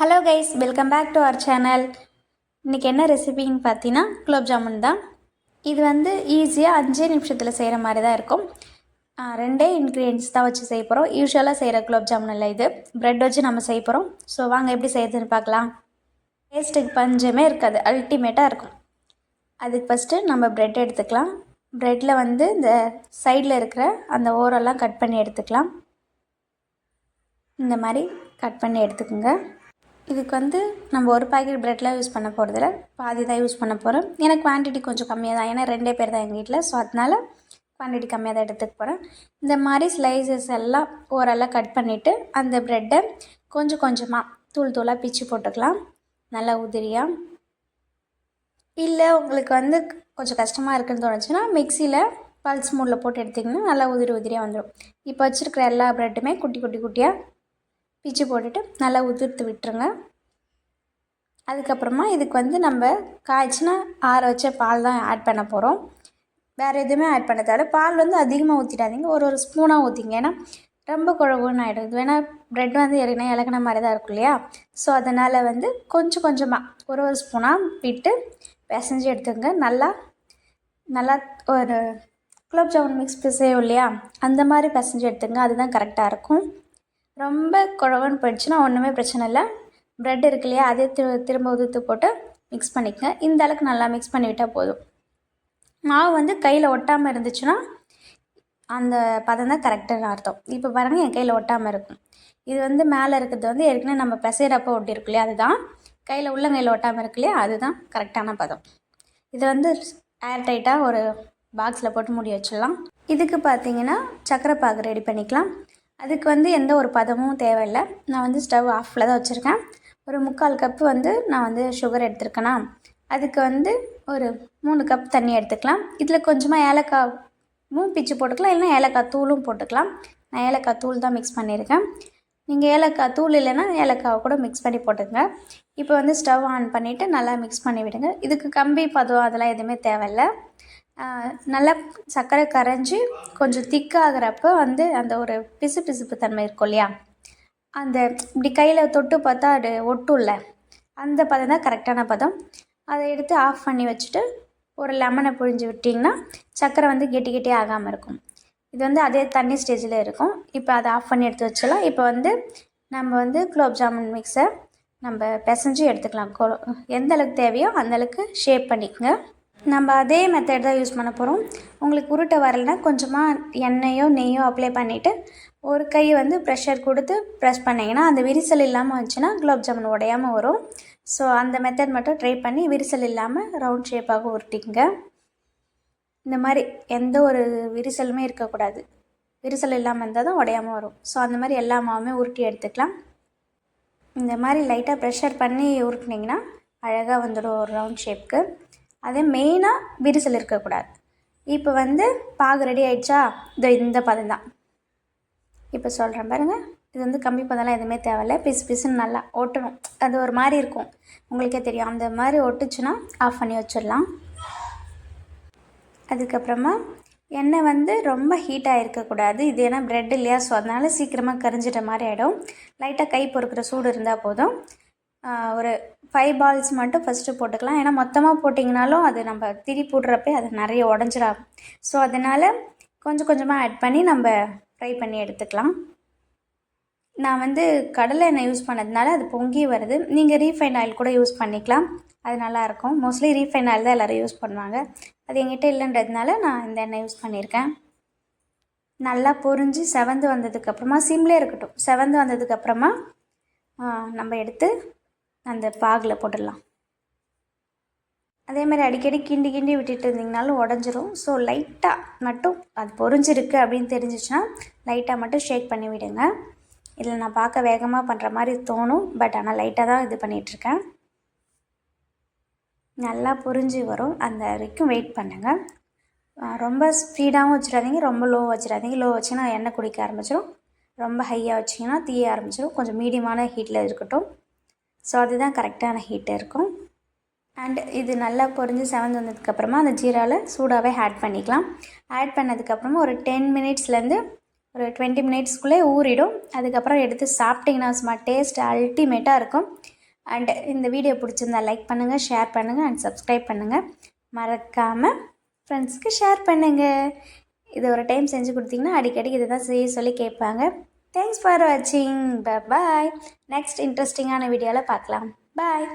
Hello guys, welcome back to our channel. இன்றைக்கி என்ன ரெசிபின்னு பார்த்தீங்கன்னா குலோப் ஜாமுன் தான். இது வந்து ஈஸியாக 5 நிமிஷத்தில் செய்கிற மாதிரி தான் இருக்கும். ரெண்டே இன்க்ரீடியன்ஸ் தான் வச்சு செய்ய போகிறோம். யூஸ்வலாக செய்கிற குலோப் ஜாமுன் இல்லை, இது ப்ரெட் வச்சு நம்ம செய்ய போகிறோம். ஸோ வாங்க எப்படி செய்யறதுன்னு பார்க்கலாம். டேஸ்ட்டுக்கு பஞ்சமே இருக்காது, அல்டிமேட்டாக இருக்கும். அதுக்கு ஃபஸ்ட்டு நம்ம ப்ரெட் எடுத்துக்கலாம். ப்ரெட்டில் வந்து இந்த சைடில் இருக்கிற அந்த ஓரெல்லாம் கட் பண்ணி எடுத்துக்கலாம். இந்த மாதிரி கட் பண்ணி எடுத்துக்கோங்க. இதுக்கு வந்து நம்ம ஒரு பாக்கெட் ப்ரெட்லாம் யூஸ் பண்ண போகிறதில்ல, பாதி தான் யூஸ் பண்ண போகிறோம். ஏன்னா குவான்டிட்டி கொஞ்சம் கம்மியாக தான், ஏன்னா 2 பேர் தான் எங்கள் வீட்டில். ஸோ அதனால் குவான்டிட்டி கம்மியாக தான் எடுத்துக்க போகிறேன். இந்த மாதிரி ஸ்லைசஸ் எல்லாம் ஓரெல்லாம் கட் பண்ணிவிட்டு அந்த ப்ரெட்டை கொஞ்சம் கொஞ்சமாக தூள் தூளாக பிச்சு போட்டுக்கலாம், நல்லா உதிரியாக. இல்லை உங்களுக்கு வந்து கொஞ்சம் கஷ்டமாக இருக்குன்னு தோணுச்சுன்னா மிக்சியில் பல்ஸ் மூடில் போட்டு எடுத்திங்கன்னா நல்லா உதிரியாக வந்துடும். இப்போ வச்சுருக்கிற எல்லா ப்ரெட்டுமே குட்டி குட்டியாக பிச்சு போட்டுட்டு நல்லா உதிர்த்து விட்டுருங்க. அதுக்கப்புறமா இதுக்கு வந்து நம்ம காய்ச்சினா ஆற வச்ச பால் தான் ஆட் பண்ண போகிறோம். வேறு எதுவுமே ஆட் பண்ண தேவை. பால் வந்து அதிகமாக ஊற்றிடாதீங்க, ஒரு ஸ்பூனாக ஊற்றிங்க. ஏன்னா ரொம்ப குழகுன்னு ஆகிடும். இது வேணால் ப்ரெட் வந்து ஏற்கனவே இலக்கின மாதிரி தான் இருக்கும் இல்லையா. ஸோ அதனால் வந்து கொஞ்சம் கொஞ்சமாக ஒரு ஸ்பூனாக விட்டு பிசைஞ்சு எடுத்துங்க. நல்லா ஒரு குலோப் ஜாமுன் மிக்ஸ் பிசையும் இல்லையா, அந்த மாதிரி பிசைஞ்சு எடுத்துங்க. அதுதான் கரெக்டாக இருக்கும். ரொம்ப குழவன்னு போயிடுச்சுன்னா ஒன்றுமே பிரச்சனை இல்லை. ப்ரெட் இருக்கு இல்லையா, அதே திரும்ப உதுத்து போட்டு மிக்ஸ் பண்ணிக்கங்க. இந்த அளவுக்கு நல்லா மிக்ஸ் பண்ணிவிட்டால் போதும். மாவு வந்து கையில் ஒட்டாமல் இருந்துச்சுன்னா அந்த பதம் தான் கரெக்டான அர்த்தம். இப்போ பாருங்கள், என் கையில் ஒட்டாமல் இருக்கும். இது வந்து மேலே இருக்கிறது வந்து ஏற்கனவே நம்ம பிசைகிறப்போ ஒட்டி இருக்கு இல்லையா, அதுதான் கையில் உள்ளங்கையில் ஒட்டாமல் இருக்கு இல்லையா, அதுதான் கரெக்டான பதம். இதை வந்து ஏர் டைட்டாக ஒரு பாக்ஸில் போட்டு மூடி வச்சிடலாம். இதுக்கு பார்த்தீங்கன்னா சர்க்கரை பாகு ரெடி பண்ணிக்கலாம். அதுக்கு வந்து எந்த ஒரு பதமும் தேவையில்லை. நான் வந்து ஸ்டவ் ஆஃபில் தான் வச்சுருக்கேன். ஒரு 3/4 கப்பு வந்து நான் வந்து சுகர் எடுத்துருக்கேன்னா, அதுக்கு வந்து ஒரு 3 கப் தண்ணி எடுத்துக்கலாம். இதில் கொஞ்சமாக ஏலக்காவும் பிச்சு போட்டுக்கலாம், இல்லைனா ஏலக்காய் தூளும் போட்டுக்கலாம். நான் ஏலக்காய் தூள் தான் மிக்ஸ் பண்ணியிருக்கேன். நீங்கள் ஏலக்காய் தூள் இல்லைன்னா ஏலக்காவை கூட மிக்ஸ் பண்ணி போட்டுங்க. இப்போ வந்து ஸ்டவ் ஆன் பண்ணிவிட்டு நல்லா மிக்ஸ் பண்ணி விடுங்க. இதுக்கு கம்பி பதம் அதெல்லாம் எதுவுமே தேவையில்லை. நல்லா சர்க்கரை கரைஞ்சி கொஞ்சம் திக்காகிறப்ப வந்து அந்த ஒரு பிசுப்பு தன்மை இருக்கும் இல்லையா, அந்த இப்படி கையில் தொட்டு பார்த்தா அது ஒட்டும்ல, அந்த பதம் தான் கரெக்டான பதம். அதை எடுத்து ஆஃப் பண்ணி வச்சுட்டு ஒரு லெமனை புழிஞ்சு விட்டிங்கன்னா சர்க்கரை வந்து கெட்டி ஆகாமல் இருக்கும். இது வந்து அதே தண்ணி ஸ்டேஜில் இருக்கும். இப்போ அதை ஆஃப் பண்ணி எடுத்து வச்சிடலாம். இப்போ வந்து நம்ம வந்து குலோப் ஜாமுன் மிக்ஸை நம்ம பிசைஞ்சு எடுத்துக்கலாம். எந்த அளவுக்கு தேவையோ அந்தளவுக்கு ஷேப் பண்ணிக்கோங்க. நம்ம அதே மெத்தட் தான் யூஸ் பண்ண போகிறோம். உங்களுக்கு உருட்டை வரலைன்னா கொஞ்சமாக எண்ணெயோ நெய்யோ அப்ளை பண்ணிவிட்டு ஒரு கை வந்து ப்ரெஷர் கொடுத்து ப்ரெஸ் பண்ணிங்கன்னா அந்த விரிசல் இல்லாமல் வந்துச்சுன்னா குலோப் ஜாமுன் உடையாமல் வரும். ஸோ அந்த மெத்தட் மட்டும் ட்ரை பண்ணி விரிசல் இல்லாமல் ரவுண்ட் ஷேப்பாக உருட்டிங்க. இந்த மாதிரி எந்த ஒரு விரிசலுமே இருக்கக்கூடாது, விரிசல் இல்லாமல் இருந்தால் தான் உடையாமல் வரும். ஸோ அந்த மாதிரி எல்லா மாவுமே உருட்டி எடுத்துக்கலாம். இந்த மாதிரி லைட்டாக ப்ரெஷர் பண்ணி உருட்டினீங்கன்னா அழகாக வந்துடும் ஒரு ரவுண்ட் ஷேப்புக்கு. அதே மெயினாக விரிசல் இருக்கக்கூடாது. இப்போ வந்து பாகு ரெடி ஆகிடுச்சா, இந்த பதம் தான் இப்போ சொல்கிறேன் பாருங்கள். இது வந்து கம்மி பதம்லாம் எதுவுமே தேவையில்லை. பிசுன்னு நல்லா ஒட்டணும். அது ஒரு மாதிரி இருக்கும், உங்களுக்கே தெரியும். அந்த மாதிரி ஒட்டுச்சுன்னா ஆஃப் பண்ணி வச்சிடலாம். அதுக்கப்புறமா எண்ணெய் வந்து ரொம்ப ஹீட்டாக இருக்கக்கூடாது. இது ஏன்னா ப்ரெட் இல்லையா, ஸோ அதனால் சீக்கிரமாக கரிஞ்சிட்ட மாதிரி ஆகிடும். லைட்டாக கை பொறுக்கிற சூடு இருந்தால் போதும். ஒரு 5 பால்ஸ் மட்டும் ஃபஸ்ட்டு போட்டுக்கலாம். ஏன்னா மொத்தமாக போட்டிங்கனாலும் அது நம்ம திரி போடுறப்ப அது நிறைய உடஞ்சிடாகும். ஸோ அதனால் கொஞ்சமாக ஆட் பண்ணி நம்ம ஃப்ரை பண்ணி எடுத்துக்கலாம். நான் வந்து கடலை எண்ணெய் யூஸ் பண்ணதுனால அது பொங்கி வருது. நீங்கள் ரீஃபைண்ட் ஆயில் கூட யூஸ் பண்ணிக்கலாம், அது நல்லாயிருக்கும். மோஸ்ட்லி ரீஃபைண்ட் ஆயில் தான் எல்லோரும் யூஸ் பண்ணுவாங்க. அது எங்கிட்ட இல்லைன்றதுனால நான் இந்த எண்ணெய் யூஸ் பண்ணியிருக்கேன். நல்லா பொரிஞ்சு செவந்து வந்ததுக்கப்புறமா சிம்லேயே இருக்கட்டும். செவந்து வந்ததுக்கப்புறமா நம்ம எடுத்து அந்த பாகில் போட்டுடலாம். அதே மாதிரி அடிக்கடி கிண்டி விட்டுட்டு இருந்தீங்கனாலும் உடஞ்சிரும். ஸோ லைட்டாக மட்டும் அது பொரிஞ்சிருக்கு அப்படின்னு தெரிஞ்சிச்சுன்னா லைட்டாக மட்டும் ஷேக் பண்ணி விடுங்க. இதில் நான் பார்க்க வேகமாக பண்ணுற மாதிரி தோணும், பட் ஆனால் லைட்டாக தான் இது பண்ணிகிட்ருக்கேன். நல்லா பொரிஞ்சு வரும், அந்த வரைக்கும் வெயிட் பண்ணுங்கள். ரொம்ப ஸ்பீடாகவும் வச்சிடாதீங்க, ரொம்ப லோ வச்சிடாதீங்க. லோ வச்சிங்கன்னா எண்ணெய் குடிக்க ஆரம்பிச்சிடும். ரொம்ப ஹையாக வச்சிங்கன்னா தீய ஆரம்பிச்சிடும். கொஞ்சம் மீடியமான ஹீட்டில் இருக்கட்டும். ஸோ அதுதான் கரெக்டான ஹீட்டு இருக்கும். அண்ட் இது நல்லா பொரிஞ்சு செவந்து வந்ததுக்கப்புறமா அந்த ஜீராவில் சூடாகவே ஆட் பண்ணிக்கலாம். ஆட் பண்ணதுக்கப்புறமா ஒரு 10 மினிட்ஸ்லேருந்து ஒரு 20 மினிட்ஸ்க்குள்ளே ஊறிடும். அதுக்கப்புறம் எடுத்து சாப்பிட்டிங்கன்னா சும்மா டேஸ்ட் அல்டிமேட்டாக இருக்கும். அண்டு இந்த வீடியோ பிடிச்சிருந்தா லைக் பண்ணுங்கள், ஷேர் பண்ணுங்கள் அண்ட் சப்ஸ்கிரைப் பண்ணுங்கள். மறக்காமல் ஃப்ரெண்ட்ஸ்க்கு ஷேர் பண்ணுங்கள். இது ஒரு டைம் செஞ்சு கொடுத்தீங்கன்னா அடிக்கடி இதை தான் செய்ய சொல்லி கேட்பாங்க. தேங்க்ஸ் ஃபார் வாட்சிங். பாய். நெக்ஸ்ட் இன்ட்ரெஸ்டிங்கான வீடியோவில் பார்க்கலாம். பாய்.